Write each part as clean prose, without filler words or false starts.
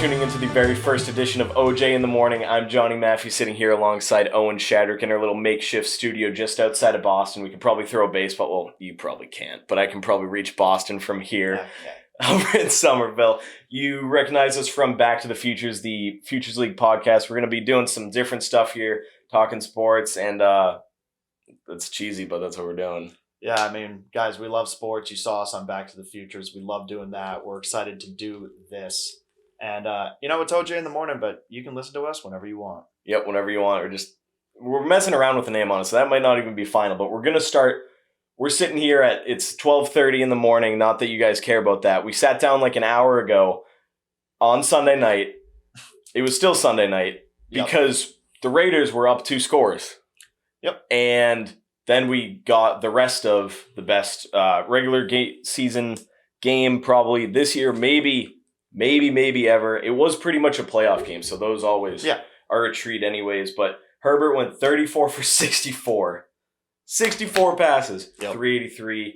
tuning into the very first edition of OJ in the Morning. I'm Johnny Maffey, sitting here alongside Owen Shadrick in our little makeshift studio just outside of Boston. We could probably throw a baseball. Well, you probably can't, but I can probably reach Boston from here. Over in Somerville. You recognize us from Back to the Futures, the Futures League podcast. We're going to be doing some different stuff here, talking sports, and it's cheesy, but that's what we're doing. Yeah, I mean, guys, we love sports. You saw us on Back to the Futures. We love doing that. We're excited to do this. And, it's OJ in the morning, but you can listen to us whenever you want. Yep, whenever you want. We're messing around with the name on it, so that might not even be final, but we're going to start. We're sitting here it's 12:30 in the morning. Not that you guys care about that. We sat down like an hour ago on Sunday night. It was still Sunday night because the Raiders were up 2 scores. Yep. And then we got the rest of the best regular season game probably this year, maybe ever. It was pretty much a playoff game, so those always are a treat anyways. But Herbert went 34 for 64. 64 passes, 383,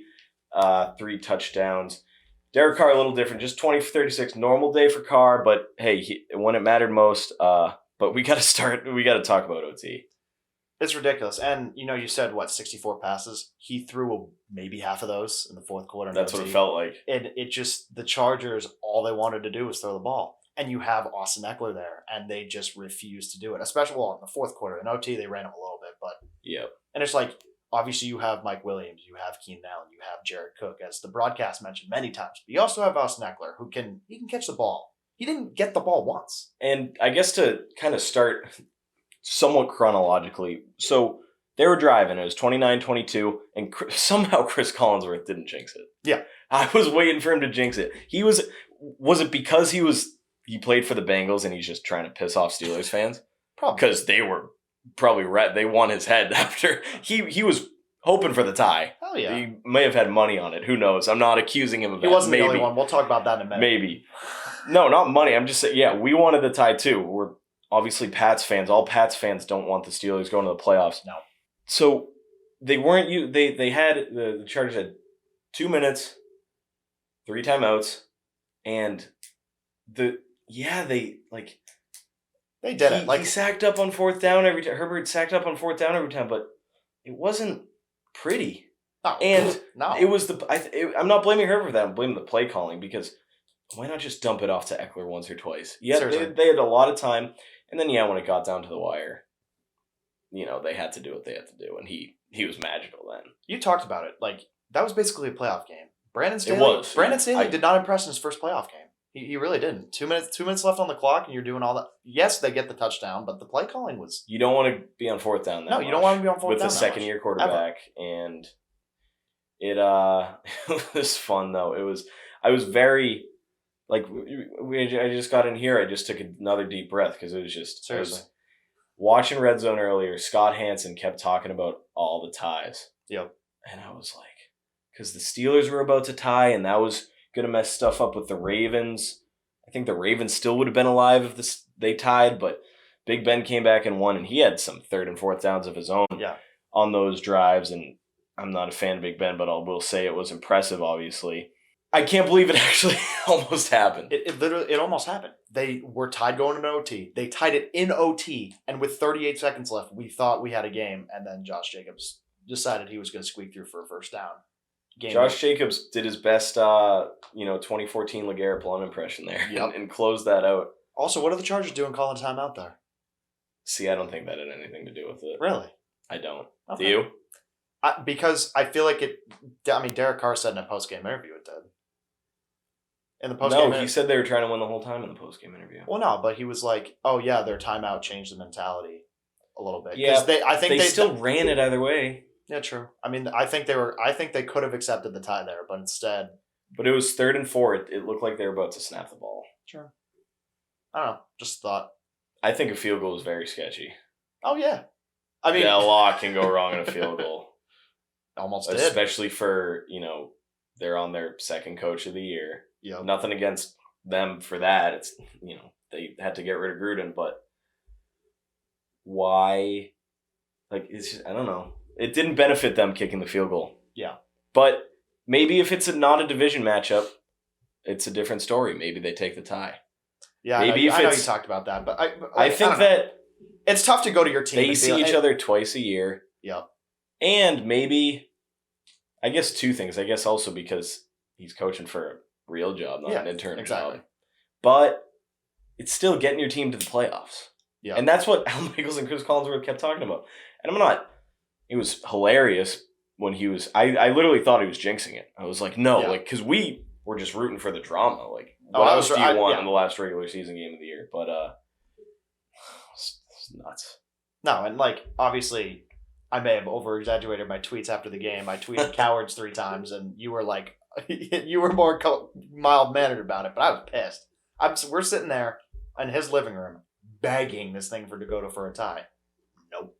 3 touchdowns. Derek Carr a little different, just 20 for 36. Normal day for Carr, but hey, when it mattered most. But we got to talk about OT. It's ridiculous. And, you said, 64 passes? He threw maybe half of those in the fourth quarter. That's what it felt like. And the Chargers, all they wanted to do was throw the ball. And you have Austin Eckler there, and they just refused to do it. Especially, in the fourth quarter. In OT, they ran him a little bit, but... Yep. And it's like... Obviously, you have Mike Williams, you have Keenan Allen, you have Jared Cook, as the broadcast mentioned many times. But you also have Austin Eckler, who can catch the ball. He didn't get the ball once. And I guess to kind of start somewhat chronologically, so they were driving. It was 29-22, and somehow Chris Collinsworth didn't jinx it. Yeah. I was waiting for him to jinx it. Was it because he played for the Bengals and he's just trying to piss off Steelers fans? Probably. Because they were... Probably they won his head after he was hoping for the tie. Oh yeah, he may have had money on it. Who knows? I'm not accusing him of that. He wasn't the only one. We'll talk about that in a minute. Maybe. No, not money. I'm just saying. Yeah, we wanted the tie too. We're obviously Pats fans. All Pats fans don't want the Steelers going to the playoffs. No. So they weren't. They had the Chargers had 2 minutes, 3 timeouts, and they did it. He sacked up on fourth down every time. Herbert sacked up on fourth down every time, but it wasn't pretty. No. And it was I'm not blaming Herbert for that. I'm blaming the play calling because why not just dump it off to Eckler once or twice? Yeah, they had a lot of time, and then when it got down to the wire, they had to do what they had to do, and he was magical then. You talked about it. That was basically a playoff game. Brandon Staley did not impress in his first playoff game. He really didn't. 2 minutes left on the clock, and you're doing all that. Yes, they get the touchdown, but the play calling was... You don't want to be on fourth down you don't want to be on fourth down with a second-year quarterback, and it was fun, though. I was very... I just got in here, I just took another deep breath, because it was just... Seriously. I was watching Red Zone earlier, Scott Hansen kept talking about all the ties. Yep. And I was like... Because the Steelers were about to tie, and that was... going to mess stuff up with the Ravens. I think the Ravens still would have been alive if they tied, but Big Ben came back and won, and he had some third and fourth downs of his own on those drives, and I'm not a fan of Big Ben, but I will say it was impressive, obviously. I can't believe it actually almost happened. It almost happened. They were tied going into OT. They tied it in OT, and with 38 seconds left, we thought we had a game, and then Josh Jacobs decided he was going to squeak through for a first down. Josh Jacobs did his best, 2014 LeGarrette Blount impression there and closed that out. Also, what are the Chargers doing calling timeout there? See, I don't think that had anything to do with it. Really? I don't. Okay. Do you? Because I feel like it... I mean, Derek Carr said in a post-game interview it did. In the post-game he said they were trying to win the whole time in the post-game interview. Well, no, but he was like, oh, yeah, their timeout changed the mentality a little bit. Yeah, I think they still ran it either way. Yeah, true. I mean, I think they could have accepted the tie there, but instead... But it was 3rd and 4. It looked like they were about to snap the ball. Sure. I don't know. Just thought. I think a field goal is very sketchy. Oh, yeah. I mean... Yeah, a lot can go wrong in a field goal. Almost did. Especially for, they're on their second coach of the year. Yep. Nothing against them for that. It's, they had to get rid of Gruden, but why? It's just, I don't know. It didn't benefit them kicking the field goal. Yeah. But maybe if it's not a division matchup, it's a different story. Maybe they take the tie. Yeah, maybe I know you talked about that, but I think that it's tough to go to your team. They see each other twice a year. Yep. And maybe, I guess 2 things. I guess also because he's coaching for a real job, not an intern job. But it's still getting your team to the playoffs. Yeah. And that's what Al Michaels and Chris Collinsworth kept talking about. And it was hilarious when he was, I literally thought he was jinxing it. I was like, no, because we were just rooting for the drama. Like, what else do you want in the last regular season game of the year? But it's nuts. No, and obviously, I may have over-exaggerated my tweets after the game. I tweeted cowards 3 times, and you were you were more mild-mannered about it, but I was pissed. We're sitting there in his living room begging this thing to go for a tie. Nope.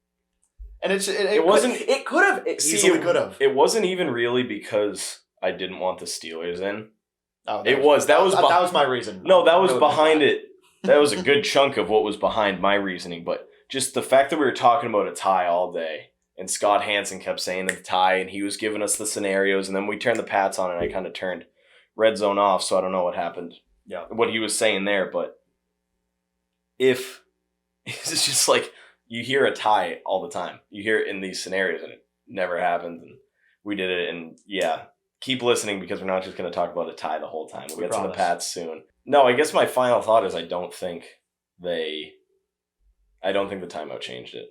And it could have. It easily could have. It wasn't even really because I didn't want the Steelers in. Oh, that was my reason. No, that was behind it. That was a good chunk of what was behind my reasoning, but just the fact that we were talking about a tie all day, and Scott Hansen kept saying the tie, and he was giving us the scenarios, and then we turned the Pats on, and I kind of turned Red Zone off, so I don't know what happened. Yeah, what he was saying there, but if it's just you hear a tie all the time, you hear it in these scenarios, and it never happened, and we did it, and keep listening because we're not just going to talk about a tie the whole time. We'll get to the Pats soon. No, I guess my final thought is I don't think the timeout changed it.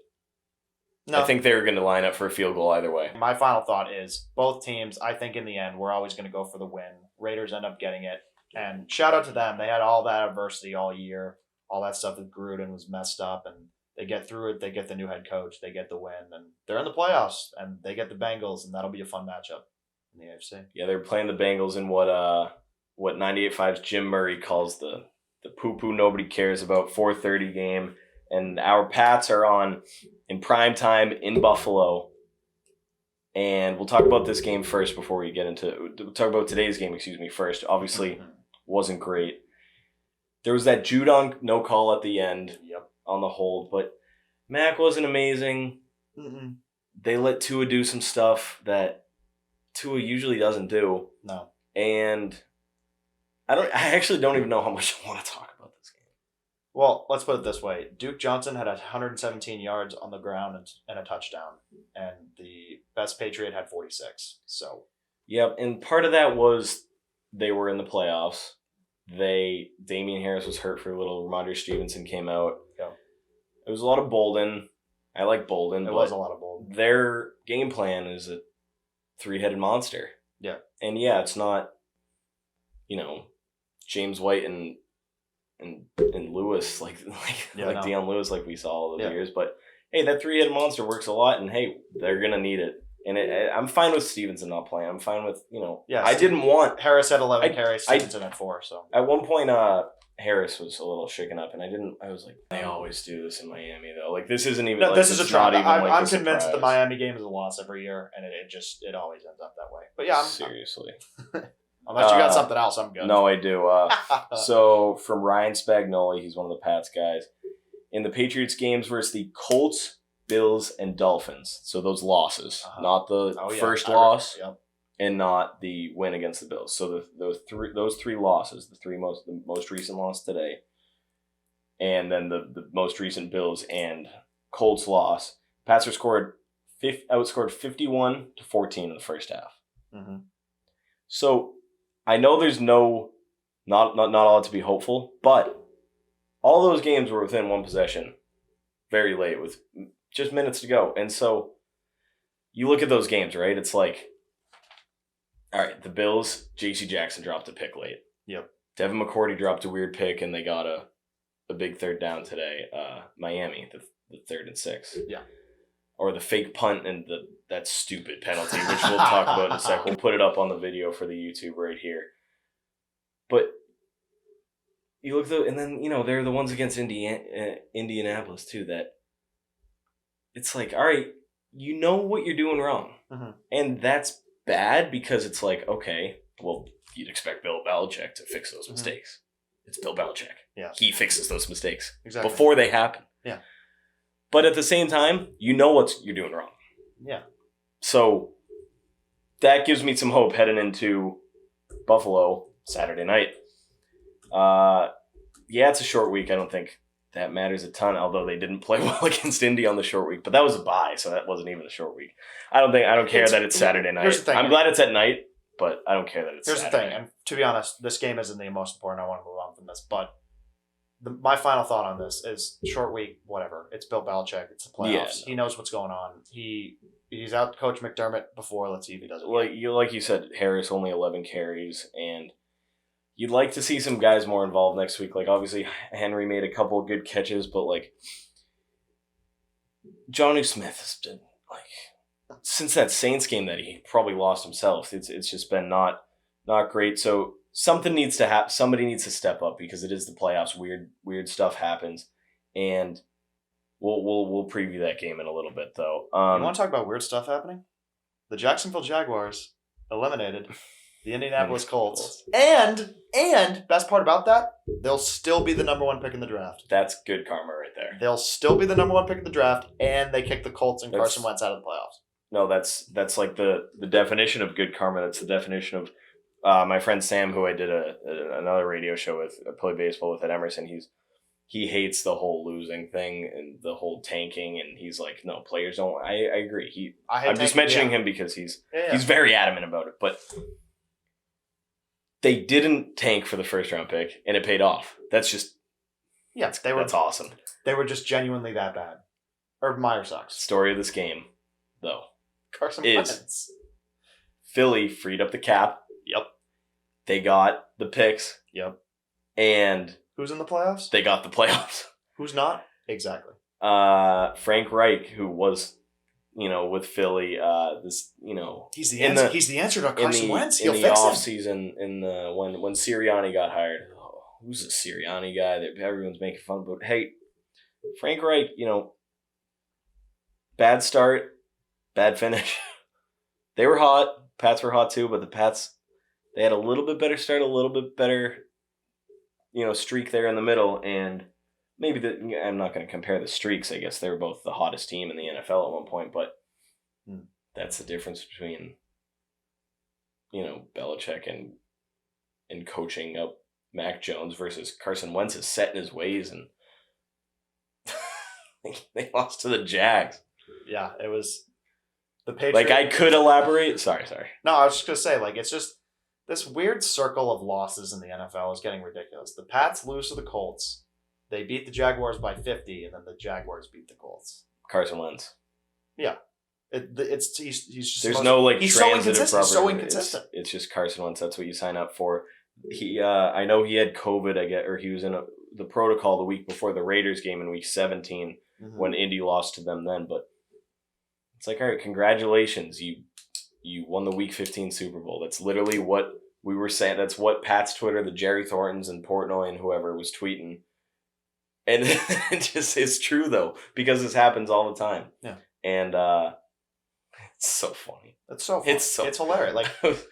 No. I think they were going to line up for a field goal either way. My final thought is both teams, I think in the end, we're always going to go for the win. Raiders end up getting it. And shout out to them. They had all that adversity all year. All that stuff with Gruden was messed up. And they get through it. They get the new head coach. They get the win. And they're in the playoffs. And they get the Bengals. And that'll be a fun matchup in the AFC. Yeah, they're playing the Bengals in what 98.5's Jim Murray calls the poo-poo nobody cares about 4:30 game. And our Pats are on in prime time in Buffalo. And we'll talk about this game first before we get into – we'll talk about today's game, first. Obviously, wasn't great. There was that Judon no call at the end on the hold. But Mac wasn't amazing. Mm-mm. They let Tua do some stuff that Tua usually doesn't do. No. And I actually don't even know how much I want to talk about this game. Well, let's put it this way. Duke Johnson had 117 yards on the ground and a touchdown. And the best Patriot had 46. So. Yep, and part of that was they were in the playoffs. Damian Harris was hurt for a little. Ramondre Stevenson came out. Yeah. It was a lot of Bolden. I like Bolden. It was a lot of Bolden. Their game plan is a 3-headed monster. Yeah. And it's not, James White and Lewis, Deion Lewis, like we saw all those years. But, hey, that 3-headed monster works a lot, and, hey, they're going to need it. And I'm fine with Stevenson not playing. I'm fine with, I didn't want... Harris had 11 carries, Stevenson had 4, so... At one point, Harris was a little shaken up, and I was like, they always do this in Miami, though. This isn't even... No, this is a trap. I'm convinced the Miami game is a loss every year, and it always ends up that way. But yeah, seriously. Unless you got something else, I'm good. No, I do. So, from Ryan Spagnoli, he's one of the Pats guys. In the Patriots games versus the Colts, Bills, and Dolphins. So those losses, not the first loss, and not the win against the Bills. So those three losses, the most recent loss today, and then the most recent Bills and Colts loss. Pats outscored 51-14 in the first half. Mm-hmm. So I know there's not a lot to be hopeful, but all those games were within one possession, very late with just minutes to go. And so you look at those games, right? It's like, all right, the Bills, J.C. Jackson dropped a pick late. Yep. Devin McCourty dropped a weird pick, and they got a big third down today. Miami, the 3rd and 6. Yeah. Or the fake punt and that stupid penalty, which we'll talk about in a sec. We'll put it up on the video for the YouTube right here. But you look and then, they're the ones against Indianapolis, too, that it's like, all right, you know what you're doing wrong. Mm-hmm. And that's bad because it's like, okay, well, you'd expect Bill Belichick to fix those mistakes. It's Bill Belichick. Yeah. He fixes those mistakes before they happen. Yeah. But at the same time, you know what you're doing wrong. Yeah. So that gives me some hope heading into Buffalo Saturday night. it's a short week. I don't think that matters a ton, although they didn't play well against Indy on the short week. But that was a bye, so that wasn't even a short week. I don't care that it's Saturday night. Here's the thing. I'm glad it's at night, but I don't care that it's Here's Saturday. the thing, and to be honest, this game isn't the most important. I want to move on from this, but my final thought on this is short week, whatever. It's Bill Belichick. It's the playoffs. Yeah, no. He knows what's going on. He's out Coach McDermott before. Let's see if he does it. Like you said, Harris only 11 carries, and you'd like to see some guys more involved next week. Like, obviously, Henry made a couple of good catches, but, like, Jonnu Smith has been, like, since that Saints game that he probably lost himself, it's just been not great. So something needs to happen. Somebody needs to step up because it is the playoffs. Weird stuff happens, and we'll preview that game in a little bit, though. You want to talk about weird stuff happening? The Jacksonville Jaguars eliminated the Indianapolis Colts. And best part about that, they'll still be the number one pick in the draft. That's good karma right there. They'll still be the number one pick in the draft, and they kick the Colts and Carson Wentz out of the playoffs. No, that's like the definition of good karma. That's the definition of my friend Sam, who I did another radio show with, play baseball with at Emerson. He hates the whole losing thing and the whole tanking, and he's like, no, players don't. I agree. I'm just mentioning him because he's very adamant about it, but they didn't tank for the first round pick, and it paid off. That's just that's awesome. They were just genuinely that bad. Urban Meyer sucks. Story of this game, though, Carson Wentz. Philly freed up the cap. Yep. They got the picks. Yep. And who's in the playoffs? They got the playoffs. Who's not? Exactly. Frank Reich, who was, with Philly, he's the answer. He's the answer to Carson Wentz. He'll fix off season when Sirianni got hired. Oh, who's the Sirianni guy that everyone's making fun of? But hey, Frank Reich, bad start, bad finish. They were hot. Pats were hot too, but the Pats, they had a little bit better start, a little bit better, streak there in the middle, and maybe I'm not going to compare the streaks. I guess they were both the hottest team in the NFL at one point, but that's the difference between, Belichick and coaching up Mac Jones versus Carson Wentz is set in his ways, and they lost to the Jags. Yeah, it was the Patriots. Like, I could elaborate. Sorry. No, I was just going to say, like, it's just this weird circle of losses in the NFL is getting ridiculous. The Pats lose to the Colts. They beat the Jaguars by 50, and then the Jaguars beat the Colts. Carson Wentz. Yeah. He's just there's no, like, he's transitive so inconsistent. It's just Carson Wentz. That's what you sign up for. He, I know he had COVID, or he was in the protocol the week before the Raiders game in week 17 when Indy lost to them then, but it's like, all right, congratulations. You won the Week 15 Super Bowl. That's literally what we were saying. That's what Pat's Twitter, the Jerry Thorntons and Portnoy and whoever was tweeting. And it's true, though, because this happens all the time. Yeah. And it's so funny. It's so funny. It's hilarious. Like,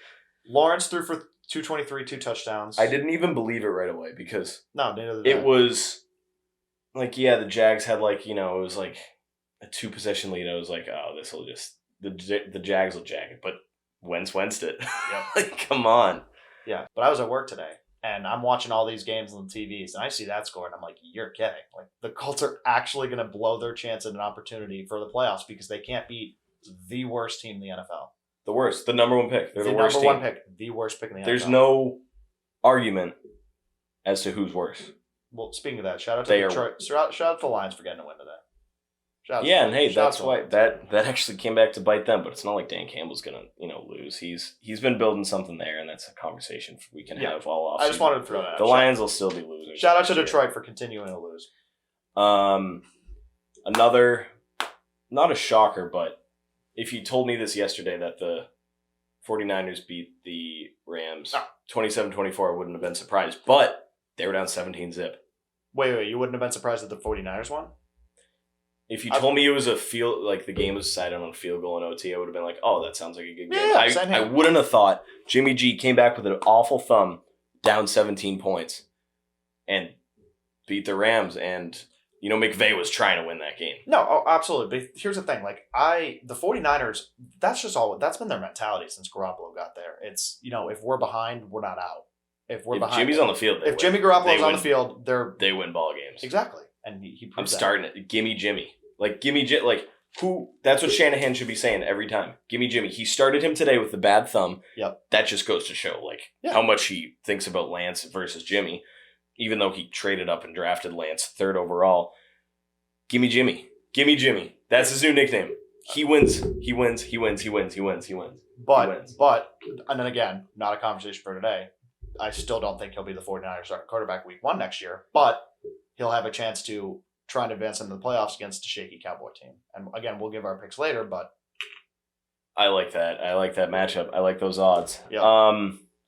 Lawrence threw for 223, 2 touchdowns. I didn't even believe it right away because neither did I. It was like, the Jags had, like, it was like a 2-possession lead. I was like, oh, this will just the Jags will jag it, but Wentz it. Yep. Like, come on. Yeah, but I was at work today, and I'm watching all these games on the TVs, and I see that score, and I'm like, you're kidding. Like, the Colts are actually going to blow their chance at an opportunity for the playoffs because they can't beat the worst team in the NFL. The worst. The number one pick. They're the worst number team. one pick. The worst pick in the NFL. There's no argument as to who's worse. Well, speaking of that, shout out to Detroit. Shout out to the Lions for getting a win today. And hey, that's why that actually came back to bite them. But it's not like Dan Campbell's gonna lose. He's been building something there, and that's a conversation we can have all off. I just wanted to throw that out. The Lions will still be losers. Shout out to Detroit for continuing to lose. Another, not a shocker, but if you told me this yesterday that the 49ers beat the Rams 27-24, I wouldn't have been surprised. But they were down 17-zip. Wait, you wouldn't have been surprised that the 49ers won? If you told me it was the game was decided on a field goal in OT, I would have been like, oh, that sounds like a good game. Yeah, I wouldn't have thought Jimmy G came back with an awful thumb, down 17 points, and beat the Rams. And, McVay was trying to win that game. No, absolutely. But here's the thing. Like, the 49ers, that's been their mentality since Garoppolo got there. It's, if we're behind, we're not out. if we're If behind. Jimmy's on the field, if Jimmy Garoppolo's on the field, they win ball games. Exactly, and he proves I'm that. starting it. Gimme Jimmy. Like who? That's what Shanahan should be saying every time. Gimme Jimmy. He started him today with the bad thumb. Yep. That just goes to show how much he thinks about Lance versus Jimmy, even though he traded up and drafted Lance 3rd overall. Gimme Jimmy. Gimme Jimmy. That's his new nickname. He wins. He wins. He wins. He wins. He wins. He wins. But, and then again, not a conversation for today. I still don't think he'll be the 49ers starting quarterback week 1 next year, but he'll have a chance to try and advance into the playoffs against a shaky Cowboy team. And again, we'll give our picks later, but I like that. I like that matchup. I like those odds. Yeah.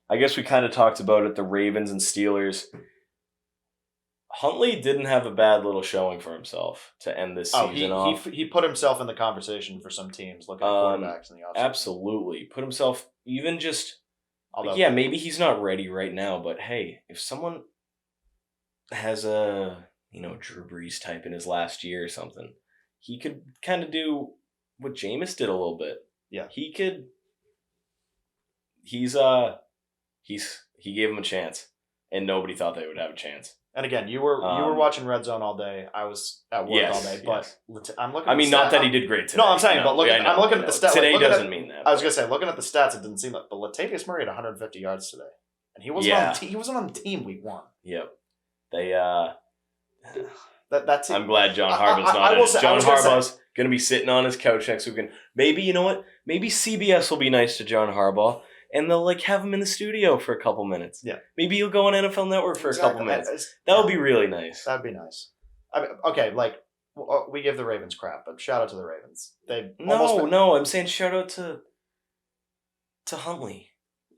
I guess we kind of talked about it, the Ravens and Steelers. Huntley didn't have a bad little showing for himself to end this season off. He put himself in the conversation for some teams looking at quarterbacks in the offseason. Absolutely. Put himself even just... Although, maybe he's not ready right now, but hey, if someone has a, Drew Brees type in his last year or something, he could kind of do what Jameis did a little bit. Yeah. He could... He gave him a chance, and nobody thought they would have a chance. And again, you were watching Red Zone all day. I was at work all day, but I'm looking. I mean, not that he did great today. No, I'm saying, but I'm looking at the stats. Today doesn't mean that. I was gonna say, looking at the stats, it didn't seem like. But Latavius Murray had 150 yards today, and he wasn't on the team. He wasn't on the team week 1. Yep. They that's. I'm glad John Harbaugh's not in it. John Harbaugh's gonna be sitting on his couch next weekend. Maybe you know what? Maybe CBS will be nice to John Harbaugh. And they'll have him in the studio for a couple minutes. Yeah. Maybe he'll go on NFL Network for a couple minutes. That would be really nice. That'd be nice. I mean, okay, we give the Ravens crap, but shout out to the Ravens. I'm saying shout out to Huntley.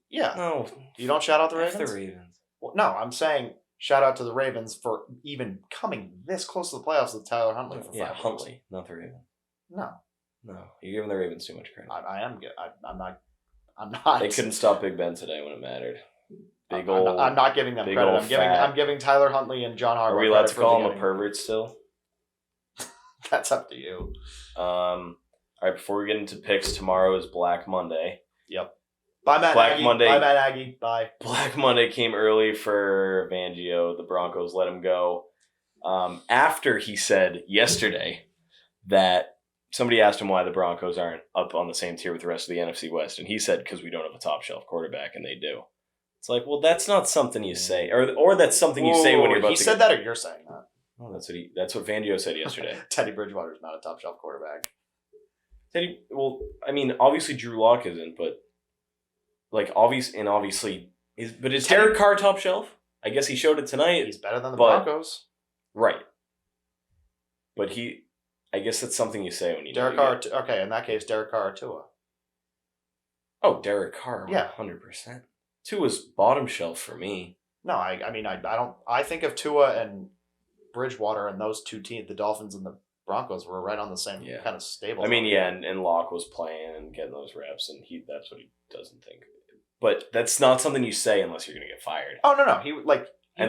Yeah. No. You don't shout out the Ravens? The Ravens. Well, no, I'm saying shout out to the Ravens for even coming this close to the playoffs with Tyler Huntley for 5 years. Huntley, not the Ravens. No, you're giving the Ravens too much credit. I am good. I'm not. They couldn't stop Big Ben today when it mattered. I'm not giving them credit. I'm giving Tyler Huntley and John Harbaugh. Are we allowed to call him a pervert still? That's up to you. All right, before we get into picks, tomorrow is Black Monday. Yep. Bye, Matt Black Nagy. Monday. Bye, Matt Nagy. Bye. Black Monday came early for Fangio. The Broncos let him go. After he said yesterday that somebody asked him why the Broncos aren't up on the same tier with the rest of the NFC West, and he said because we don't have a top-shelf quarterback, and they do. It's like, well, that's not something you say, or that's something you say when you're about to. He said that, or you're saying that? Oh, that's what Fangio said yesterday. Teddy Bridgewater is not a top-shelf quarterback. Obviously Drew Lock isn't, but obviously is Derek Carr top shelf? I guess he showed it tonight. He's better than the Broncos, right? But I guess that's something you say when you Derek Carr. Okay, in that case, Derek Carr or Tua. Oh, Derek Carr, 100%. Tua's bottom shelf for me. No, I don't. I think of Tua and Bridgewater and those two teams, the Dolphins and the Broncos, were right on the same kind of stable. And Locke was playing and getting those reps, and that's what he doesn't think. But that's not something you say unless you're going to get fired. Oh no,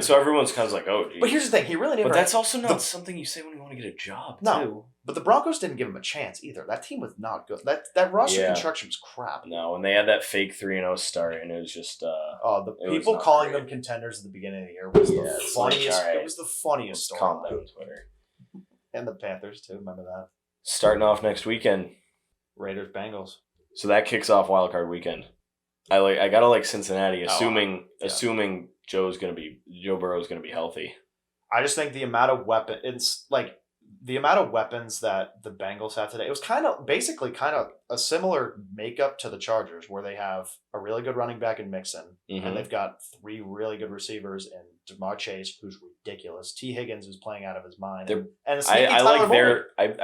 so everyone's kind of like, oh, geez. But here's the thing, he really never. But that's also not something you say when you want to get a job, too. But the Broncos didn't give him a chance either. That team was not good. That roster construction was crap. No, and they had that fake 3-0 start, and it was just. The people calling them contenders at the beginning of the year was the funniest. It was the funniest story. Calm down, Twitter. And the Panthers too. Remember that. Starting off next weekend, Raiders Bengals. So that kicks off Wild Card weekend. I gotta like Cincinnati, assuming Joe Burrow's gonna be healthy. I just think the amount of weapons that the Bengals have today, it was kind of a similar makeup to the Chargers, where they have a really good running back in Mixon, and they've got 3 really good receivers in Jamar Chase, who's ridiculous, T. Higgins, who's playing out of his mind, I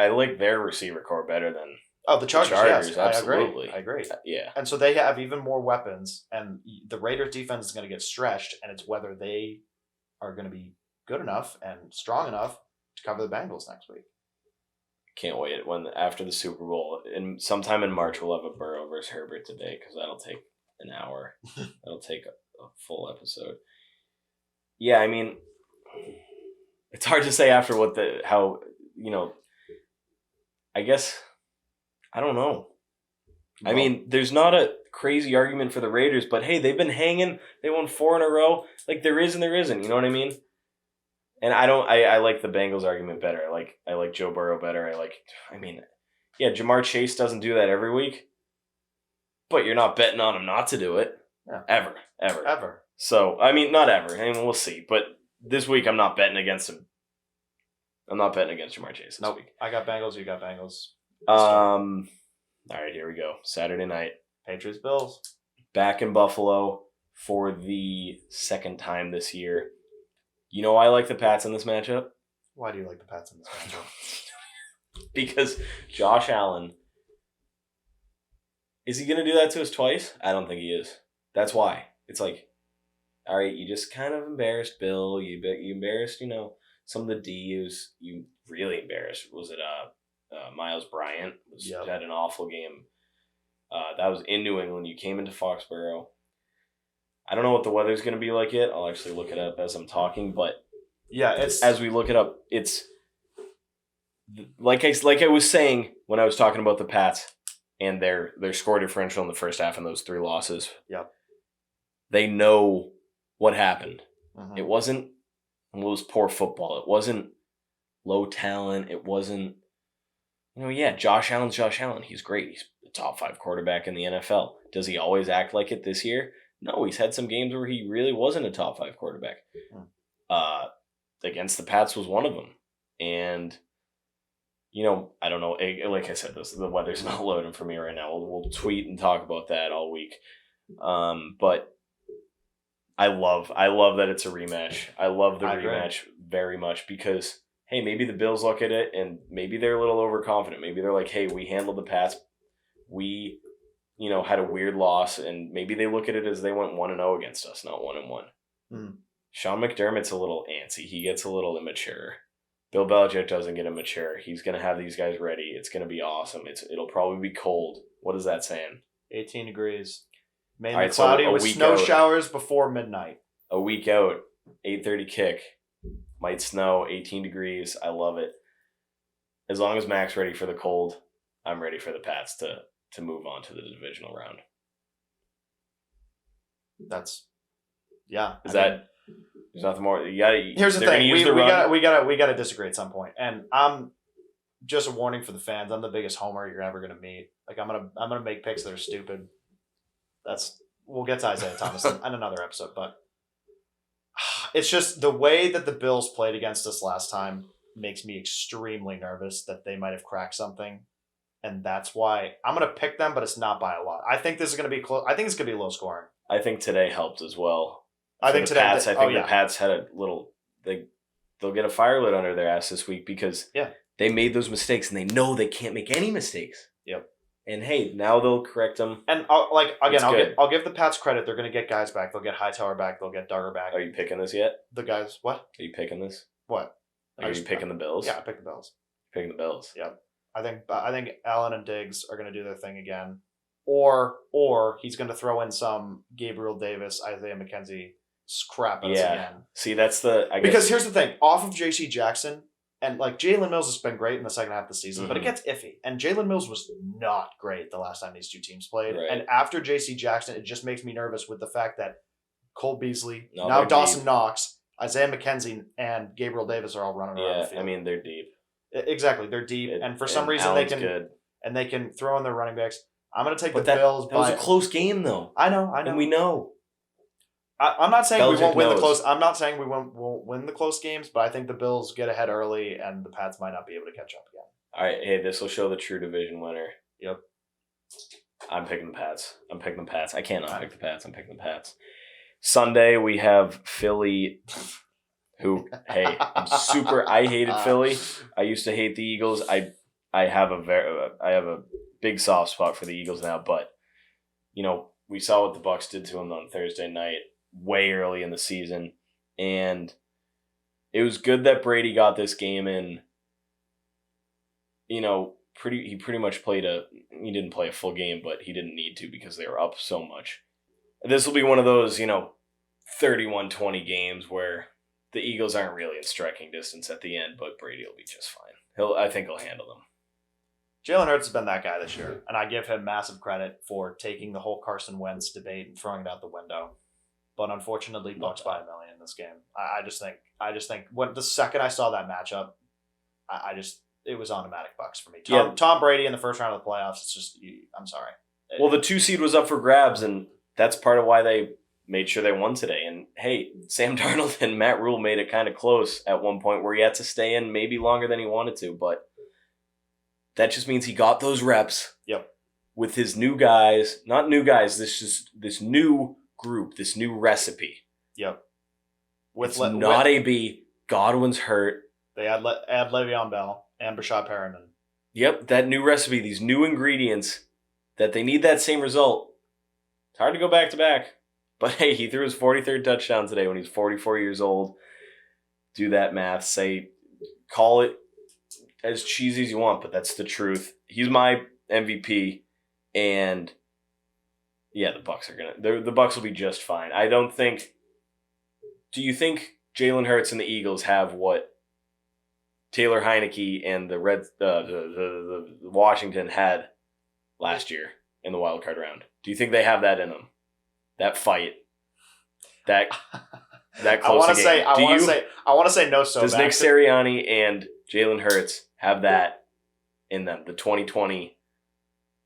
like their receiver core better than the Chargers. Yes, absolutely. I agree. Yeah, and so they have even more weapons, and the Raiders defense is going to get stretched, and it's whether they are going to be good enough and strong enough to cover the Bengals next week. Can't wait after the Super Bowl, and sometime in March we'll have a Burrow versus Herbert debate, because that'll take an hour. That'll take a full episode. Yeah, I mean, it's hard to say after I guess, I don't know. I mean, there's not a crazy argument for the Raiders, but hey, they've been hanging. They won 4 in a row. Like, there is and there isn't. You know what I mean? And I like the Bengals argument better. I like Joe Burrow better. Yeah, Jamar Chase doesn't do that every week, but you're not betting on him not to do it. Yeah. Ever. So, I mean, not ever. I mean, we'll see. But this week, I'm not betting against him. I'm not betting against Jamar Chase this week. I got Bengals. You got Bengals. All right, here we go. Saturday night. Patriots, Bills. Back in Buffalo for the second time this year. You know I like the Pats in this matchup? Why do you like the Pats in this matchup? Because Josh Allen, is he going to do that to us twice? I don't think he is. That's why. It's like, all right, you just kind of embarrassed Bill. You embarrassed, some of the D's. You really embarrassed. Was it Miles Bryant? Had an awful game. That was in New England. You came into Foxborough. I don't know what the weather's going to be like yet. I'll actually look it up as I'm talking. But yeah, as we look it up, it's like I was saying when I was talking about the Pats and their score differential in the first half and those 3 losses. Yep. They know what happened. Mm-hmm. It wasn't poor football. It wasn't low talent. It wasn't, Josh Allen's Josh Allen. He's great. He's the top 5 quarterback in the NFL. Does he always act like it this year? No, he's had some games where he really wasn't a top 5 quarterback. Against the Pats was one of them. And, I don't know. Like I said, the weather's not loading for me right now. We'll tweet and talk about that all week. But I love that it's a rematch. I love the rematch very much because, hey, maybe the Bills look at it and maybe they're a little overconfident. Maybe they're like, hey, we handled the Pats. We, had a weird loss, and maybe they look at it as they went 1-0 against us, not 1-1. Mm. Sean McDermott's a little antsy. He gets a little immature. Bill Belichick doesn't get immature. He's going to have these guys ready. It's going to be awesome. It'll probably be cold. What is that saying? 18 degrees. Mainly cloudy with snow showers before midnight. A week out, 8:30 kick. Might snow, 18 degrees. I love it. As long as Mac's ready for the cold, I'm ready for the Pats to move on to the divisional round. There's nothing more. Here's the thing. We gotta disagree at some point. And I'm just a warning for the fans. I'm the biggest homer you're ever gonna meet. Like I'm gonna make picks that are stupid. We'll get to Isaiah Thomas in another episode, but it's just the way that the Bills played against us last time makes me extremely nervous that they might have cracked something. And that's why I'm going to pick them, but it's not by a lot. I think this is going to be close. I think it's going to be low scoring. I think today helped as well. I think the Pats had a little. They'll get a fire lit under their ass this week because they made those mistakes and they know they can't make any mistakes. Yep. And hey, now they'll correct them. And I'll give the Pats credit. They're going to get guys back. They'll get Hightower back. They'll get Duggar back. Are you picking this yet? The guys, what? Are you picking this? What? Are you picking the Bills? Yeah, I picked the Bills. Picking the Bills. Yep. I think Allen and Diggs are going to do their thing again, or he's going to throw in some Gabriel Davis, Isaiah McKenzie crap at us again. See, that's because here's the thing: off of J.C. Jackson and like Jalen Mills has been great in the second half of the season, but it gets iffy. And Jalen Mills was not great the last time these two teams played. Right. And after J.C. Jackson, it just makes me nervous with the fact that Cole Beasley, now Dawson Knox, Isaiah McKenzie, and Gabriel Davis are all running around the field. I mean they're deep. Exactly, they're deep, and for some reason they can throw in their running backs. I'm going to take the Bills. That was a close game, though. I know, and we know. I'm not saying we won't win the close. I'm not saying we won't win the close games, but I think the Bills get ahead early, and the Pats might not be able to catch up again. All right, hey, this will show the true division winner. Yep. I'm picking the Pats. I cannot pick the Pats. I'm picking the Pats. Sunday we have Philly. Who, hey, I hated Philly. I used to hate the Eagles. I have a big soft spot for the Eagles now, but we saw what the Bucs did to them on Thursday night, way early in the season, and it was good that Brady got this game in. He pretty much he didn't play a full game, but he didn't need to because they were up so much. This will be one of those, 31-20 games where the Eagles aren't really in striking distance at the end, but Brady will be just fine. I think he'll handle them. Jalen Hurts has been that guy this year, and I give him massive credit for taking the whole Carson Wentz debate and throwing it out the window. But unfortunately, Bucks by a million in this game. I just think when the second I saw that matchup, it was automatic Bucks for me. Tom Brady in the first round of the playoffs. It's just I'm sorry. Well, the 2 seed was up for grabs, and that's part of why they made sure they won today. And hey, Sam Darnold and Matt Rule made it kind of close at one point where he had to stay in maybe longer than he wanted to, but that just means he got those reps. Yep. With his new guys, not new guys. This new group, this new recipe. Yep. With not AB. Godwin's hurt. They add Le'Veon Bell and Brashad Perriman. Yep, that new recipe, these new ingredients that they need that same result. It's hard to go back to back. But hey, he threw his 43rd touchdown today when he's 44 years old. Do that math. Call it as cheesy as you want, but that's the truth. He's my MVP, and yeah, the Bucks will be just fine. I don't think. Do you think Jalen Hurts and the Eagles have what Taylor Heineke and the Washington had last year in the wild card round? Do you think they have that in them? That fight, that close game. I want to say no. So does Nick Sirianni and Jalen Hurts have that in them? The 2020,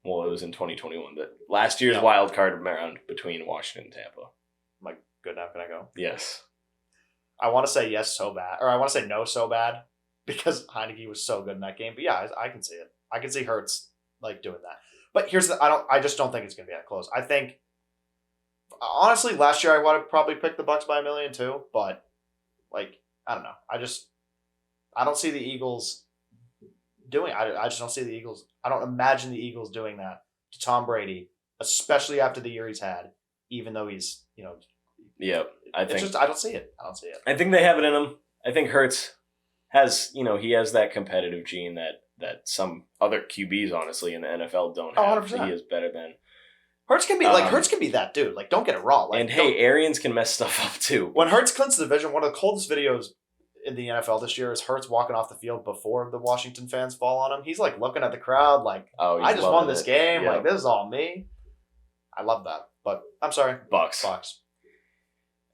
well, it was in 2021, but last year's wild card round between Washington and Tampa. Am I good now? Can I go? Yes. I want to say yes so bad, or I want to say no so bad because Heineke was so good in that game. But yeah, I can see it. I can see Hurts like doing that. But I just don't think it's gonna be that close. I think. Honestly, last year I would have probably picked the Bucks by a million too, but like I don't know. I don't see the Eagles doing. I just don't see the Eagles. I don't imagine the Eagles doing that to Tom Brady, especially after the year he's had. Even though he's Yep. I don't see it. I don't see it. I think they have it in him. I think Hurts has he has that competitive gene that some other QBs honestly in the NFL don't have. 100%. He is better than. Hurts can be that dude. Like, don't get it wrong. Like, and hey, Arians can mess stuff up too. When Hurts clinches the division, one of the coldest videos in the NFL this year is Hurts walking off the field before the Washington fans fall on him. He's like looking at the crowd, like, I just won this game. Yep. Like, this is all me. I love that. But I'm sorry, Bucks.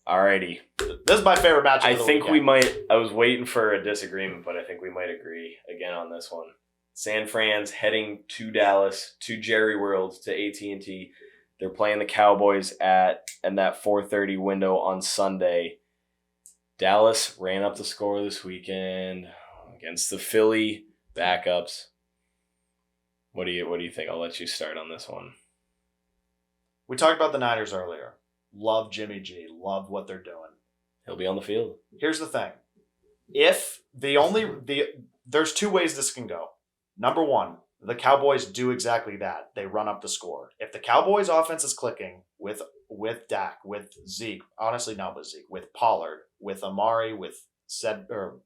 Alrighty. This is my favorite matchup. I think we might. I was waiting for a disagreement, but I think we might agree again on this one. San Fran's heading to Dallas, to Jerry World, to AT&T. They're playing the Cowboys in that 4:30 window on Sunday. Dallas ran up the score this weekend against the Philly backups. What do you think? I'll let you start on this one. We talked about the Niners earlier. Love Jimmy G. Love what they're doing. He'll be on the field. Here's the thing. There's two ways this can go. Number one, the Cowboys do exactly that. They run up the score. If the Cowboys offense is clicking with Dak, with Zeke, honestly not with Zeke, with Pollard, with Amari, with Cedric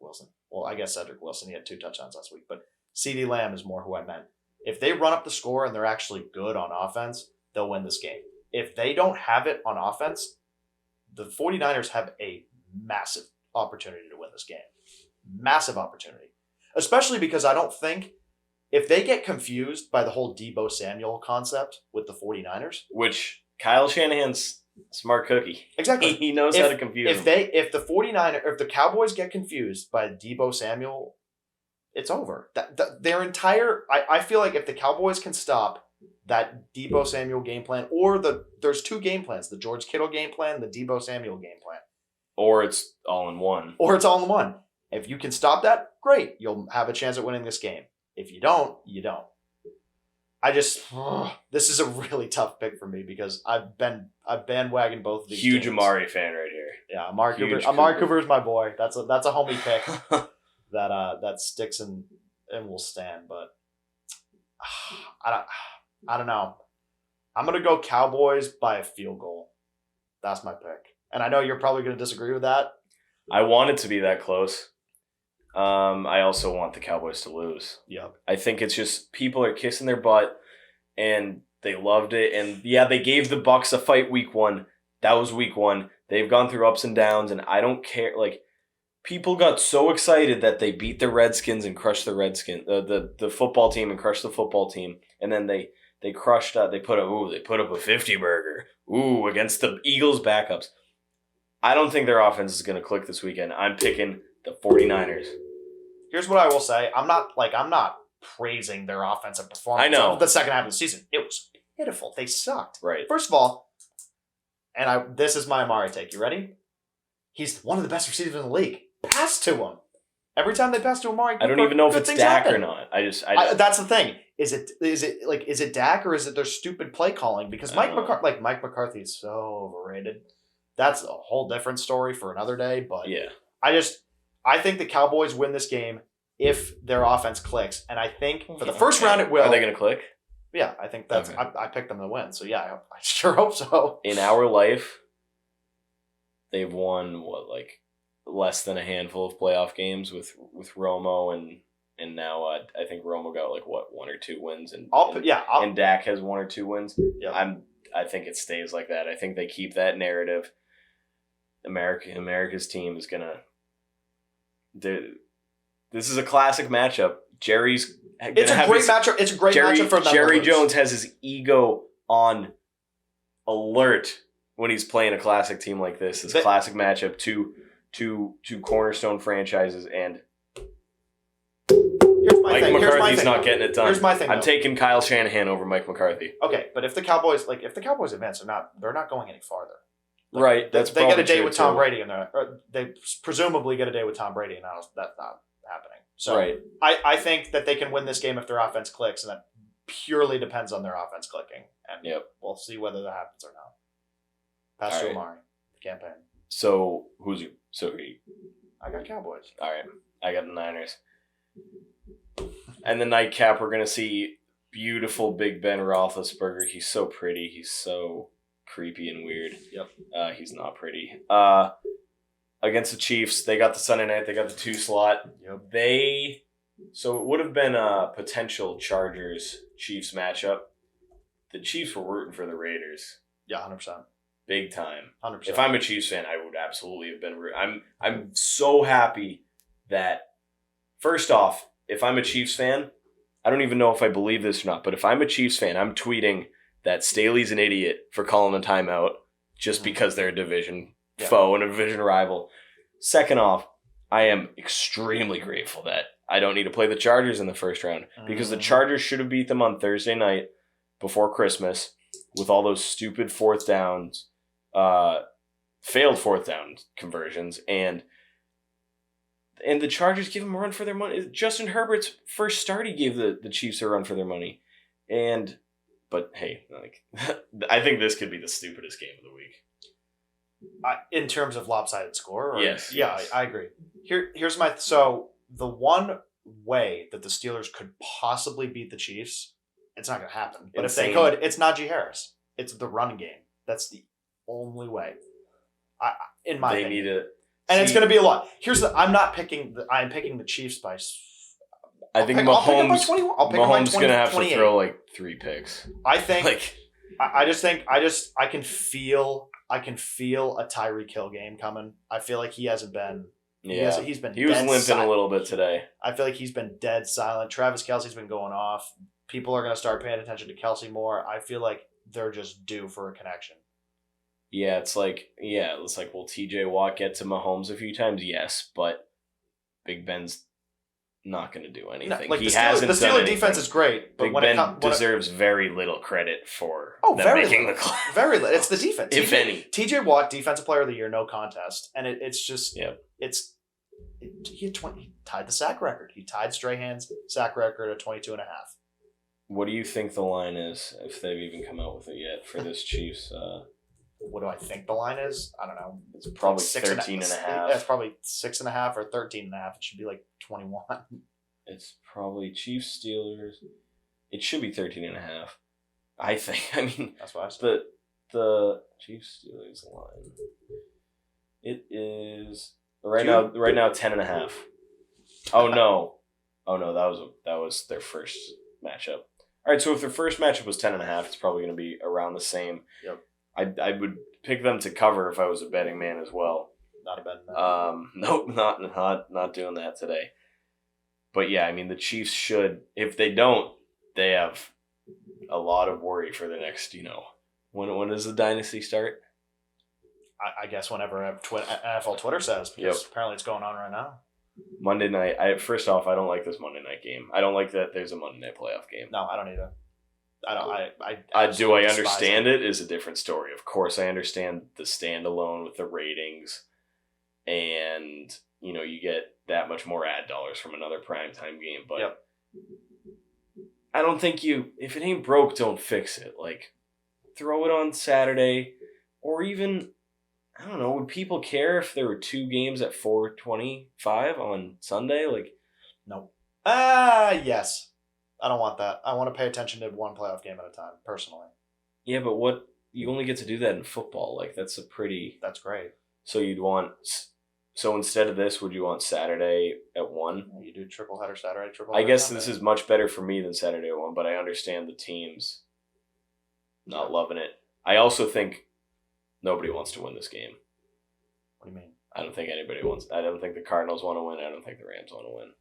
Wilson. Well, I guess Cedric Wilson, he had 2 touchdowns last week, but CeeDee Lamb is more who I meant. If they run up the score and they're actually good on offense, they'll win this game. If they don't have it on offense, the 49ers have a massive opportunity to win this game. Massive opportunity. Especially because I don't think if they get confused by the whole Deebo Samuel concept with the 49ers. Which Kyle Shanahan's smart cookie. Exactly. He knows how to confuse them. If the Cowboys get confused by Deebo Samuel, it's over. Their entire I feel like if the Cowboys can stop that Deebo Samuel game plan, or there's 2 game plans, the George Kittle game plan, the Deebo Samuel game plan. Or it's all in one. If you can stop that, great. You'll have a chance at winning this game. If you don't, you don't. This is a really tough pick for me because I've bandwagoned both of these Huge teams. Amari fan right here. Yeah, Amari Cooper is my boy. That's a homie pick that sticks and will stand. But I don't know. I'm gonna go Cowboys by a field goal. That's my pick, and I know you're probably gonna disagree with that. I want it to be that close. I also want the Cowboys to lose. Yep. I think it's just people are kissing their butt, and they loved it. And yeah, they gave the Bucks a fight week 1. That was week 1. They've gone through ups and downs, and I don't care. Like, people got so excited that they beat the Redskins and crushed the the football team and crushed the football team, and then they crushed. They put up a 50 burger. Ooh, against the Eagles backups. I don't think their offense is going to click this weekend. I'm picking the 49ers. Here's what I will say. I'm not praising their offensive performance. I know. Of the second half of the season. It was pitiful. They sucked. Right. First of all, this is my Amari take. You ready? He's one of the best receivers in the league. Pass to him. Every time they pass to Amari, I don't even know if it's Dak or not. That's the thing. Is it Dak or is it their stupid play calling? Because Mike McCarthy is so overrated. That's a whole different story for another day. But yeah, I think the Cowboys win this game if their offense clicks, and I think for the first round it will. Are they going to click? Yeah, I think that's. Okay. I picked them to win, so yeah, I sure hope so. In our life, they've won less than a handful of playoff games with Romo and now I think Romo got 1 or 2 wins and Dak has 1 or 2 wins. Yeah. I think it stays like that. I think they keep that narrative. America's team is gonna. This is a classic matchup. It's a great matchup. It's a great matchup for them. Jerry Jones has his ego on alert when he's playing a classic team like this. This classic matchup. Two cornerstone franchises, and Mike McCarthy's not getting it done. Here's my thing. I'm taking Kyle Shanahan over Mike McCarthy. Okay, but if the Cowboys advance, they're not going any farther. Right. They get a date with Tom Brady, and they presumably get a date with Tom Brady, and that's not happening. So right. I think that they can win this game if their offense clicks, and that purely depends on their offense clicking. And we'll see whether that happens or not. Pass to Amari, campaign. So who you? I got Cowboys. All right, I got the Niners. And the nightcap, we're gonna see beautiful Big Ben Roethlisberger. He's so pretty. He's so creepy and weird. Yep. He's not pretty. Against the Chiefs, they got the Sunday night. They got the 2 slot. Yep. So it would have been a potential Chargers-Chiefs matchup. The Chiefs were rooting for the Raiders. Yeah, 100%. Big time. 100%. If I'm a Chiefs fan, I would absolutely have been. I'm so happy that, first off, if I'm a Chiefs fan, I don't even know if I believe this or not, but if I'm a Chiefs fan, I'm tweeting that Staley's an idiot for calling a timeout just because they're a division foe and a division rival. Second off, I am extremely grateful that I don't need to play the Chargers in the first round because the Chargers should have beat them on Thursday night before Christmas with all those stupid failed 4th down conversions, and the Chargers give them a run for their money. Justin Herbert's first start, he gave the Chiefs a run for their money, but hey, I think this could be the stupidest game of the week. In terms of lopsided score? Yes. Yeah, I agree. Here's so the one way that the Steelers could possibly beat the Chiefs, it's not going to happen. But if they could, it's Najee Harris. It's the run game. That's the only way. In my opinion. Need to. And it's going to be a lot. I'm picking the Chiefs by. I think Mahomes going to have to throw 3 picks. I think. I can feel a Tyreek Hill game coming. I feel like he hasn't been. Yeah, he's been. He was limping a little bit today. I feel like he's been dead silent. Travis Kelce's been going off. People are going to start paying attention to Kelce more. I feel like they're just due for a connection. Yeah, it's like, will TJ Watt get to Mahomes a few times? Yes, but Big Ben's not going to do anything. The Steelers defense is great, but Big Ben deserves very little credit for making the class. Very little. It's the defense. If any. TJ Watt, Defensive Player of the Year, no contest. And it's just, he tied the sack record. He tied Strahan's sack record at 22.5. What do you think the line is, if they've even come out with it yet, for this Chiefs? What do I think the line is? I don't know. It's probably 13.5. It's probably 6.5 or 13.5. It should be 21. It's probably Chiefs Steelers. It should be 13.5. I think. I mean, that's what I said. The Chiefs Steelers line. It is right now 10.5. Oh no, that was their first matchup. All right, so if their first matchup was 10.5, it's probably going to be around the same. Yep. I would pick them to cover if I was a betting man as well. not a bet. Nope, not doing that today. But yeah, I mean, the Chiefs should. If they don't, they have a lot of worry for the next. When does the dynasty start? I guess whenever NFL Twitter says, because apparently it's going on right now. Monday night. First off, I don't like this Monday night game. I don't like that there's a Monday night playoff game. No, I don't either. Do I understand it? Is a different story. Of course, I understand the standalone with the ratings, and you get that much more ad dollars from another primetime game. But I don't think if it ain't broke, don't fix it. Like, throw it on Saturday, or even, I don't know, would people care if there were 2 games at 4:25 on Sunday? Like, no. Yes. I don't want that. I want to pay attention to one playoff game at a time, personally. Yeah, but you only get to do that in football. Like, that's great. So instead of this, would you want Saturday at 1? You do triple header Saturday, I guess this is much better for me than Saturday at 1, but I understand the teams not loving it. I also think nobody wants to win this game. What do you mean? I don't think anybody wants. I don't think the Cardinals want to win. I don't think the Rams want to win.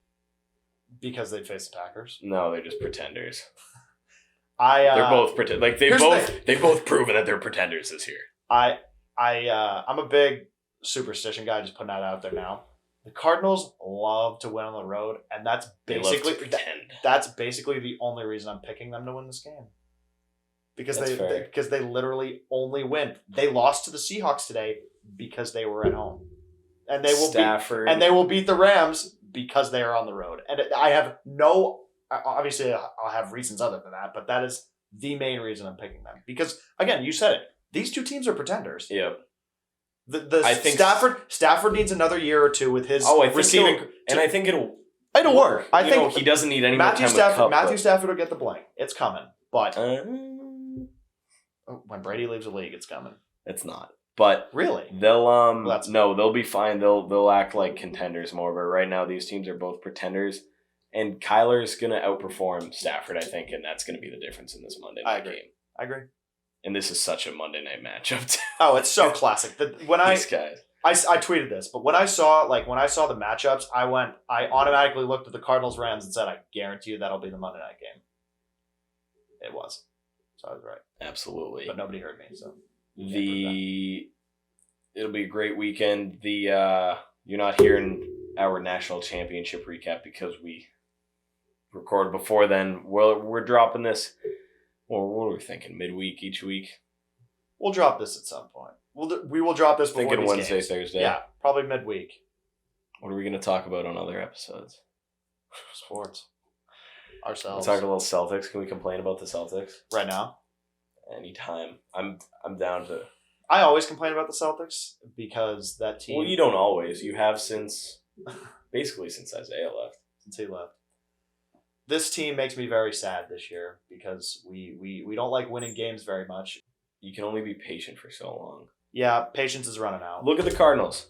Because they'd face the Packers? No, they're just pretenders. They're both pretend. Like they've both proven that they're pretenders this year. I'm a big superstition guy. Just putting that out there now. The Cardinals love to win on the road, and that's basically that's basically the only reason I'm picking them to win this game. Because they literally only win. They lost to the Seahawks today because they were at home, and they will beat the Rams because they are on the road. And I have obviously I'll have reasons other than that, but that is the main reason I'm picking them. Because again, you said it. These 2 teams are pretenders. Yeah. I think Stafford needs another year or 2 with his receiving, and I think it'll work. I think he doesn't need any more time with Cup. Matthew Stafford will get the blank. It's coming, but when Brady leaves the league, it's coming. It's not. But really, they'll be fine. They'll act like contenders more. But right now, these teams are both pretenders, and Kyler's gonna outperform Stafford, I think, and that's gonna be the difference in this Monday night game. I agree. And this is such a Monday night matchup too. Oh, it's so classic. These guys. I tweeted this, but when I saw the matchups, I automatically looked at the Cardinals Rams and said, I guarantee you that'll be the Monday night game. It was. So I was right. Absolutely. But nobody heard me, so. It'll be a great weekend. You're not hearing our national championship recap because we record before then. We're dropping this. Well, what are we thinking? Midweek each week? We'll drop this at some point. We will drop this before thinking these Wednesday, games. Thursday. Yeah, probably midweek. What are we going to talk about on other episodes? Sports. Ourselves. We'll talk a little Celtics. Can we complain about the Celtics right now? Anytime. I'm down to. I always complain about the Celtics because that team. Well, you don't always. You have since Isaiah left. Since he left. This team makes me very sad this year because we don't like winning games very much. You can only be patient for so long. Yeah, patience is running out. Look at the Cardinals.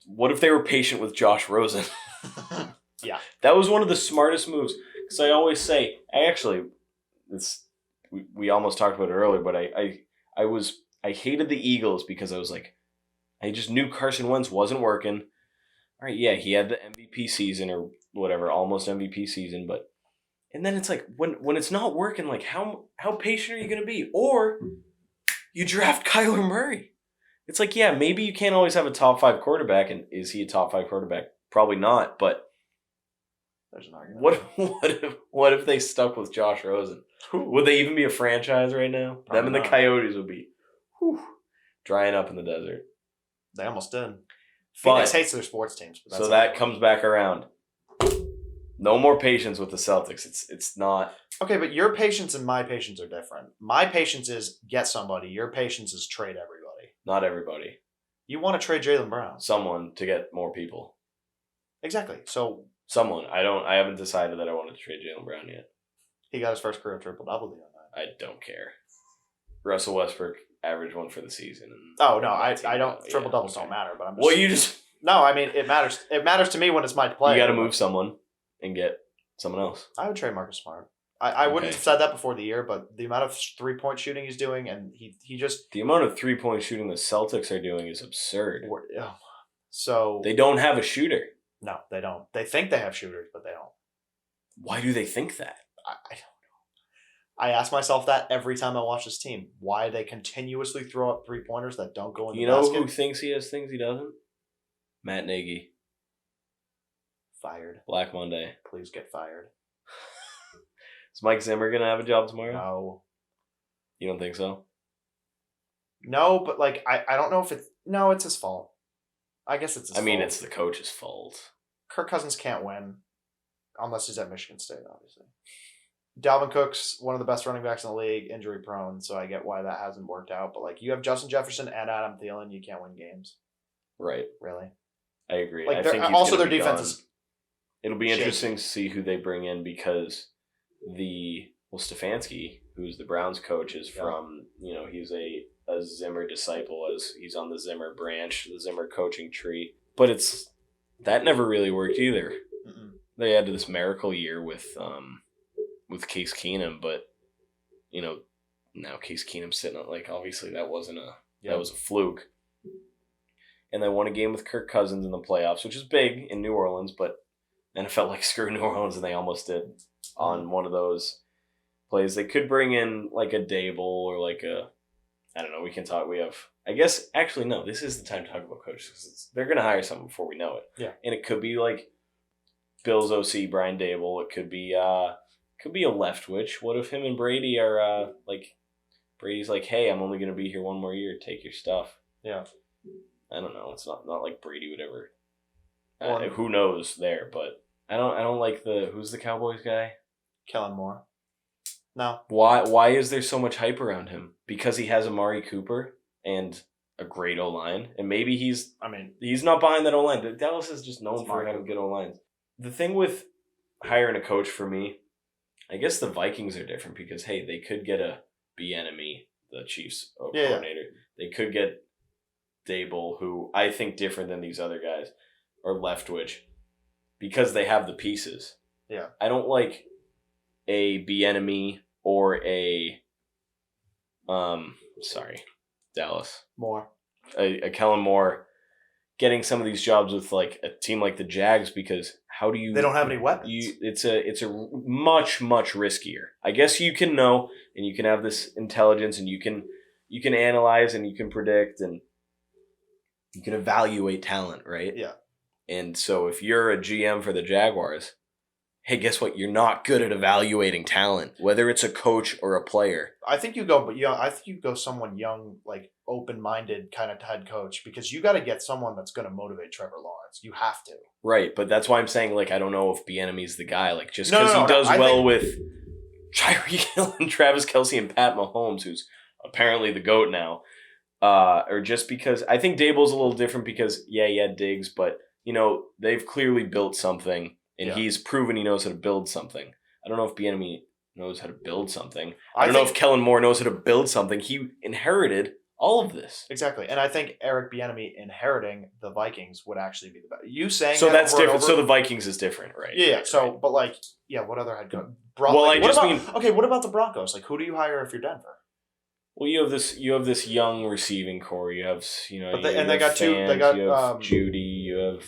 What if they were patient with Josh Rosen? Yeah. That was one of the smartest moves. Because I always say, we almost talked about it earlier, but I hated the Eagles because I was like, I just knew Carson Wentz wasn't working. All right, yeah, he had the MVP season or whatever, almost MVP season, and then it's like when it's not working, like how patient are you going to be? Or you draft Kyler Murray. It's like, yeah, maybe you can't always have a top 5 quarterback, and is he a top 5 quarterback? Probably not, but there's an argument. What if they stuck with Josh Rosen? Would they even be a franchise right now? Probably Them and the Coyotes would be drying up in the desert. They almost did. Phoenix hates their sports teams. So that comes back around. No more patience with the Celtics. It's not. Okay, but your patience and my patience are different. My patience is get somebody. Your patience is trade everybody. Not everybody. You want to trade Jaylen Brown. Someone to get more people. Exactly. So someone. I haven't decided that I want to trade Jaylen Brown yet. He got his first career triple-double the other night. I don't care. Russell Westbrook averaged 1 for the season. Oh, no, I don't. Triple-doubles don't matter, but I'm just... Well, you just... No, I mean, it matters. It matters to me when it's my play. You got to move someone and get someone else. I would trade Marcus Smart. I wouldn't Okay. have said that before the year, but the amount of 3-point shooting he's doing, and he just The amount of 3-point shooting the Celtics are doing is absurd. so They don't have a shooter. no, they don't. They think they have shooters, but they don't. Why do they think that? I don't know. I ask myself that every time I watch this team. Why they continuously throw up 3-pointers that don't go in the You know basket? who thinks he has things he doesn't? Matt Nagy. Fired. Black Monday. Please get fired. Is Mike Zimmer going to have a job tomorrow? No. You don't think so? No, but like I don't know if it's no, it's his fault. I guess it's his fault. It's the coach's fault. Kirk Cousins can't win unless he's at Michigan State, obviously. Dalvin Cook's one of the best running backs in the league, injury prone, so I get why that hasn't worked out. But like you have Justin Jefferson and Adam Thielen, you can't win games. Right. Really. I agree. Like I think he's also gonna their be defense gone. is It'll be shaky. interesting to see who they bring in because Stefanski, who's the Browns coach, is from, he's a Zimmer disciple, as he's on the Zimmer branch, the Zimmer coaching tree. But that never really worked either. Mm-mm. They had this miracle year with Case Keenum, but now Case Keenum's sitting on, obviously that wasn't that was a fluke. And they won a game with Kirk Cousins in the playoffs, which is big in New Orleans, but then it felt like screw New Orleans, and they almost did on one of those plays. They could bring in a Dable or I don't know. We can talk. We have, I guess, actually, no, this is the time to talk about coaches because they're going to hire someone before we know it. Yeah. And it could be Bills OC, Brian Dable. It could be a Leftwich. What if him and Brady are Brady's hey, I'm only going to be here one more year. Take your stuff. Yeah. I don't know. It's not like Brady would ever. Who knows there? But I don't like who's the Cowboys guy? Kellen Moore. No. Why is there so much hype around him? Because he has Amari Cooper and a great O-line, and maybe he's not behind that O-line. Dallas is just known for having good O-lines. The thing with hiring a coach for me, I guess the Vikings are different because hey, they could get a Bieniemy, the Chiefs coordinator. They could get Dable, who I think different than these other guys, or Leftwich, because they have the pieces. Yeah. I don't like a Bieniemy or a Dallas. Moore. A Kellen Moore getting some of these jobs with a team like the Jags because how do you they don't have any weapons. It's a much riskier. I guess you can know and you can have this intelligence and you can analyze and you can predict and you can evaluate talent, right? Yeah. And so if you're a GM for the Jaguars, hey, guess what? You're not good at evaluating talent, whether it's a coach or a player. I think you go someone young, open-minded kind of head coach because you got to get someone that's going to motivate Trevor Lawrence. You have to. Right, but that's why I'm saying I don't know if Bieniemy's the guy. Just because he does well with Tyreek Hill and Travis Kelce and Pat Mahomes, who's apparently the GOAT now. Or just because I think Dable's a little different because he had Diggs, but they've clearly built something and he's proven he knows how to build something. I don't know if Bieniemy knows how to build something. I don't know if Kellen Moore knows how to build something. He inherited all of this. Exactly. And I think Eric Bieniemy inheriting the Vikings would actually be the best. You saying so that's different. So the Vikings is different, right? Yeah. Right, so, right. but what other head coach? Okay, what about the Broncos? Who do you hire if you're Denver? Well, you have this young receiving core. You have they got two. They got you have Judy. You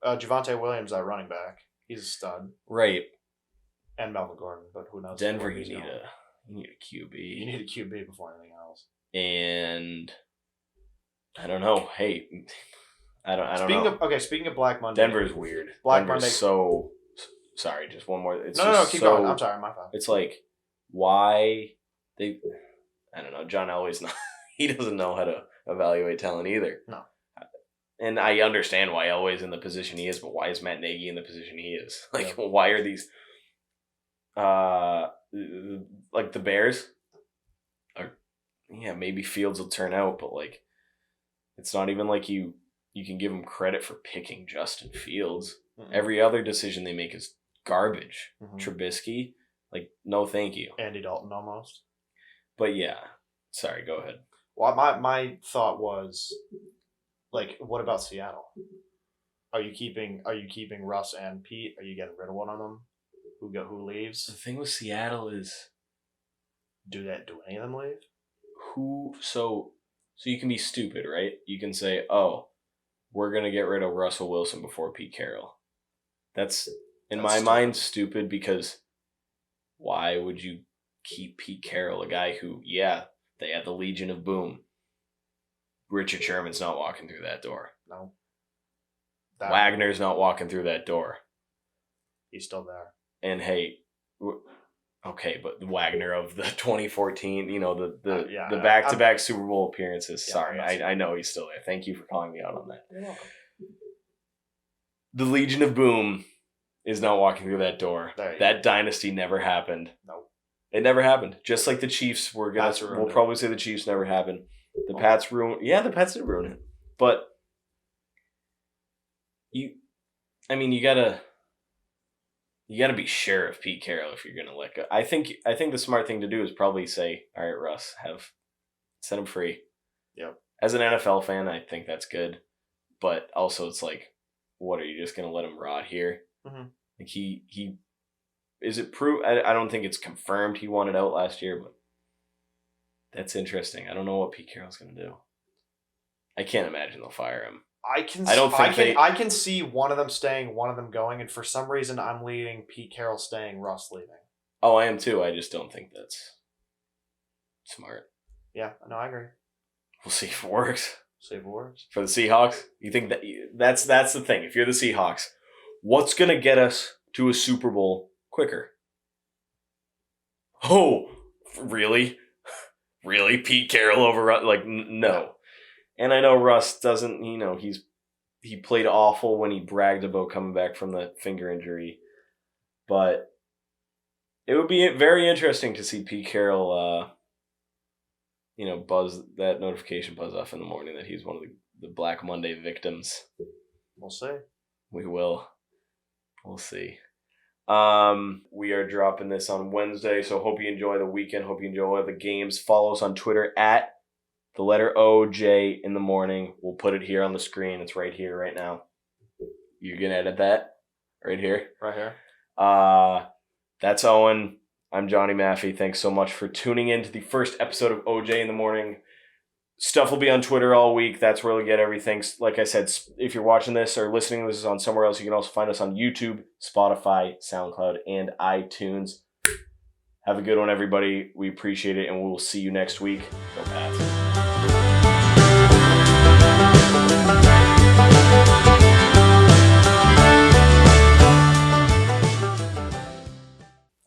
have Javonte Williams, that running back. He's a stud. Right. And Melvin Gordon, but who knows? Denver, you need a QB. You need a QB before anything else. And I don't know. Hey, I don't know. Speaking of Black Monday, Denver's weird. Black Denver's Monday. So sorry. Just one more. No, keep going. I'm sorry, my fault. It's why they. I don't know. John Elway's not. He doesn't know how to evaluate talent either. No. And I understand why Elway's in the position he is, but why is Matt Nagy in the position he is? Why are these, the Bears are, maybe Fields will turn out, but it's not even you can give him credit for picking Justin Fields. Mm-hmm. Every other decision they make is garbage. Mm-hmm. Trubisky, no thank you. Andy Dalton almost. But yeah, sorry, go ahead. Well, my thought was, what about Seattle? Are you keeping Russ and Pete? Are you getting rid of one of them? Who The leaves? thing with Seattle is Do any of them leave? so you can be stupid, right? You can say, "Oh, we're gonna get rid of Russell Wilson before Pete Carroll." That's in That's my stupid. mind stupid because why would you keep Pete Carroll, a guy who, they had the Legion of Boom. Richard Sherman's not walking through that door. No. Wagner's not walking through that door. He's still there. And hey, okay, but the Wagner of the 2014, the back-to-back Super Bowl appearances. Yeah, Sorry, I know he's still there. Thank you for calling me out on that. You're welcome. The Legion of Boom is not walking through that door. That dynasty never happened. Nope. It never happened. Just like the Chiefs, we'll probably say the Chiefs never happened. The Pats ruined. Yeah, the Pats did ruin it. But you gotta be sure of Pete Carroll if you're gonna let go. I think the smart thing to do is probably say, all right, Russ, set him free. Yep. As an NFL fan, I think that's good. But also, it's like, what, are you just gonna let him rot here? Mm-hmm. Like he is it proof? I don't think it's confirmed he wanted out last year, but that's interesting. I don't know what Pete Carroll's gonna do. I can't imagine they'll fire him. I can see one of them staying, one of them going, and for some reason I'm leading Pete Carroll staying, Russ leaving. Oh, I am too. I just don't think that's smart. Yeah, no, I agree. We'll see if it works. See if it works. For the Seahawks, you think that's the thing. If you're the Seahawks, what's gonna get us to a Super Bowl quicker? Oh, really? Really? Pete Carroll over, like, no. And I know Russ doesn't, he played awful when he bragged about coming back from the finger injury. But it would be very interesting to see Pete Carroll, buzz that notification buzz off in the morning that he's one of the Black Monday victims. We'll see. We will. We'll see. We are dropping this on Wednesday, so hope you enjoy the weekend. Hope you enjoy the games. Follow us on Twitter at the letter OJ in the morning. We'll put it here on the screen. It's right here, right now. You can edit that right here. Right here. That's Owen. I'm Johnny Maffey. Thanks so much for tuning in to the first episode of OJ in the morning. Stuff will be on Twitter all week. That's where we'll get everything. Like I said, if you're watching this or listening to this on somewhere else, you can also find us on YouTube, Spotify, SoundCloud, and iTunes. Have a good one, everybody. We appreciate it, and we will see you next week. Go Pats.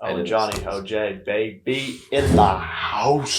Oh, Johnny, OJ, baby, in the house.